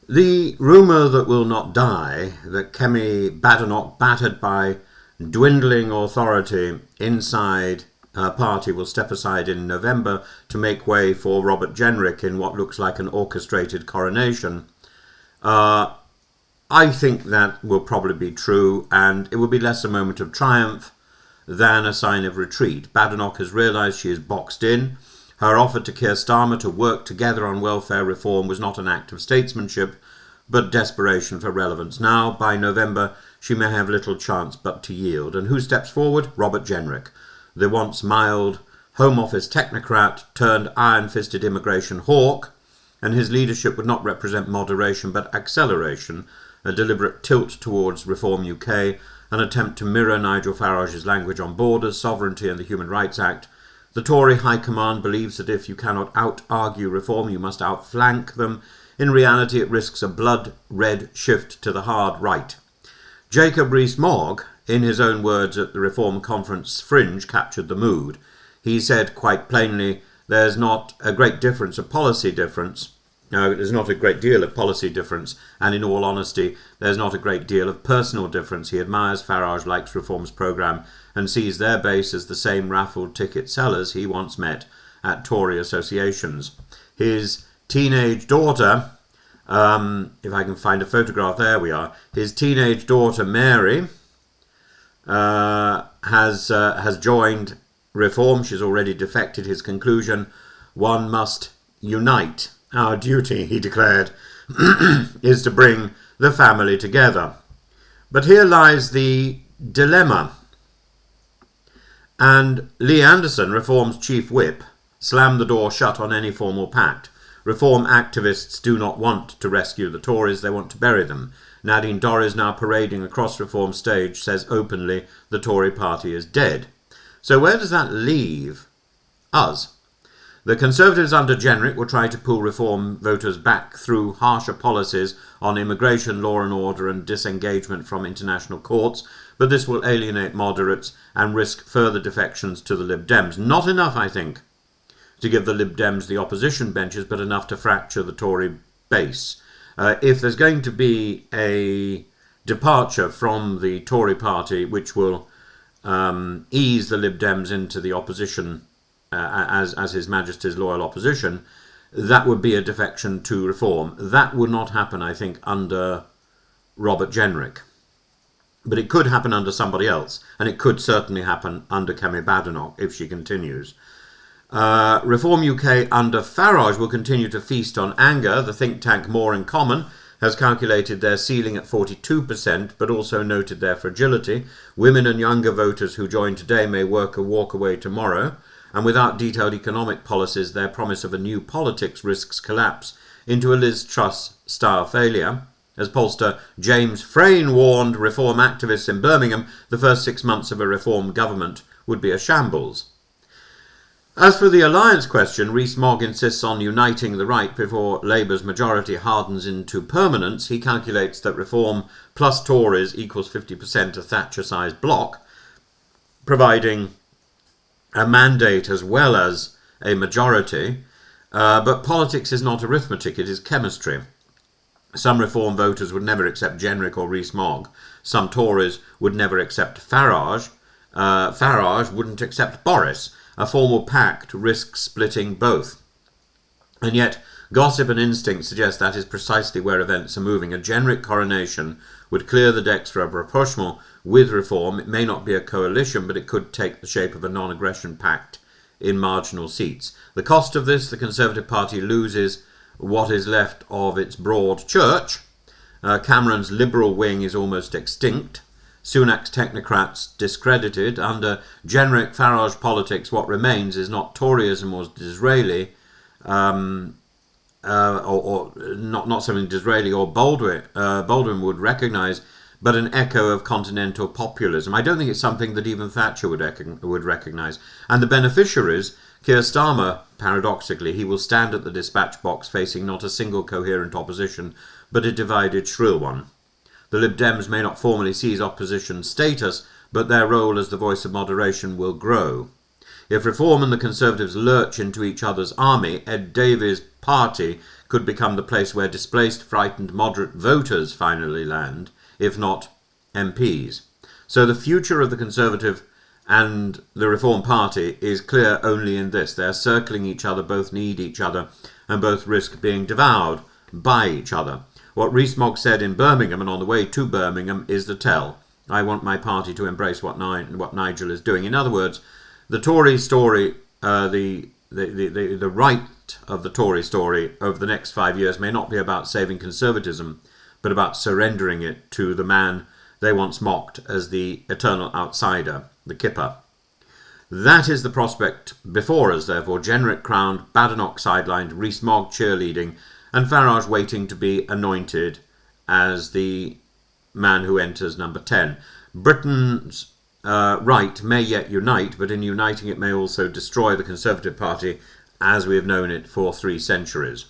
The rumour that will not die, that Kemi Badenoch, battered by dwindling authority inside her party, will step aside in November to make way for Robert Jenrick in what looks like an orchestrated coronation, I think that will probably be true, and it will be less a moment of triumph than a sign of retreat. Badenoch has realised she is boxed in. Her offer to Keir Starmer to work together on welfare reform was not an act of statesmanship, but desperation for relevance. Now, by November, she may have little chance but to yield. And who steps forward? Robert Jenrick, the once mild Home Office technocrat turned iron-fisted immigration hawk, and his leadership would not represent moderation but acceleration, a deliberate tilt towards Reform UK, an attempt to mirror Nigel Farage's language on borders, sovereignty and the Human Rights Act. The Tory High Command believes that if you cannot out-argue reform, you must outflank them. In reality, it risks a blood-red shift to the hard right. Jacob Rees-Mogg, in his own words at the Reform Conference Fringe, captured the mood. He said quite plainly, there's not a great difference, a policy difference. No, there's not a great deal of policy difference, and in all honesty, there's not a great deal of personal difference. He admires Farage, likes Reform's programme, and sees their base as the same raffled ticket sellers he once met at Tory associations. His teenage daughter, if I can find a photograph, there we are, his teenage daughter Mary has joined Reform. She's already defected. His conclusion, one must unite. Our duty, he declared, is to bring the family together. But here lies the dilemma. And Lee Anderson, Reform's chief whip, slammed the door shut on any formal pact. Reform activists do not want to rescue the Tories, they want to bury them. Nadine Dorries, now parading across Reform stage, says openly the Tory party is dead. So where does that leave us? The Conservatives under Jenrick will try to pull Reform voters back through harsher policies on immigration, law and order and disengagement from international courts, but this will alienate moderates and risk further defections to the Lib Dems. Not enough, I think, to give the Lib Dems the opposition benches, but enough to fracture the Tory base. If there's going to be a departure from the Tory party which will ease the Lib Dems into the opposition as His Majesty's loyal opposition, that would be a defection to Reform. That would not happen, I think, under Robert Jenrick. But it could happen under somebody else, and it could certainly happen under Kemi Badenoch if she continues. Reform UK under Farage will continue to feast on anger. The think tank More in Common has calculated their ceiling at 42%, but also noted their fragility. Women and younger voters who join today may walk away tomorrow. And without detailed economic policies, their promise of a new politics risks collapse into a Liz Truss-style failure. As pollster James Frayne warned Reform activists in Birmingham, the first 6 months of a Reform government would be a shambles. As for the alliance question, Rees-Mogg insists on uniting the right before Labour's majority hardens into permanence. He calculates that Reform plus Tories equals 50%, a Thatcher-sized bloc, providing a mandate as well as a majority, but politics is not arithmetic, it is chemistry. Some Reform voters would never accept Jenrick or Rees-Mogg. Some Tories would never accept Farage. Farage wouldn't accept Boris. A formal pact risks splitting both. And yet, gossip and instinct suggest that is precisely where events are moving. A Jenrick coronation would clear the decks for a rapprochement with Reform. It may not be a coalition, but it could take the shape of a non-aggression pact in marginal seats. The cost of this, the Conservative Party loses what is left of its broad church. Cameron's liberal wing is almost extinct. Sunak's technocrats discredited. Under Jenrick Farage politics, what remains is not Toryism or Disraeli, or not something Disraeli or Baldwin would recognise, but an echo of continental populism. I don't think it's something that even Thatcher would recognise. And the beneficiaries, Keir Starmer, paradoxically, he will stand at the dispatch box facing not a single coherent opposition, but a divided, shrill one. The Lib Dems may not formally seize opposition status, but their role as the voice of moderation will grow. If Reform and the Conservatives lurch into each other's army, Ed Davey's party could become the place where displaced, frightened, moderate voters finally land, if not MPs. So the future of the Conservative and the Reform Party is clear only in this. They're circling each other, both need each other, and both risk being devoured by each other. What rees-mogg said in Birmingham and on the way to Birmingham is the tell. I want my party to embrace what Nigel is doing. In other words, the Tory story, the right of the Tory story over the next 5 years may not be about saving conservatism, but about surrendering it to the man they once mocked as the eternal outsider, the kipper. That is the prospect before us, therefore. Jenrick crowned, Badenoch sidelined, rees-mogg cheerleading, and Farage waiting to be anointed as the man who enters number 10. Britain's right may yet unite, but in uniting it may also destroy the Conservative Party as we have known it for 3 centuries.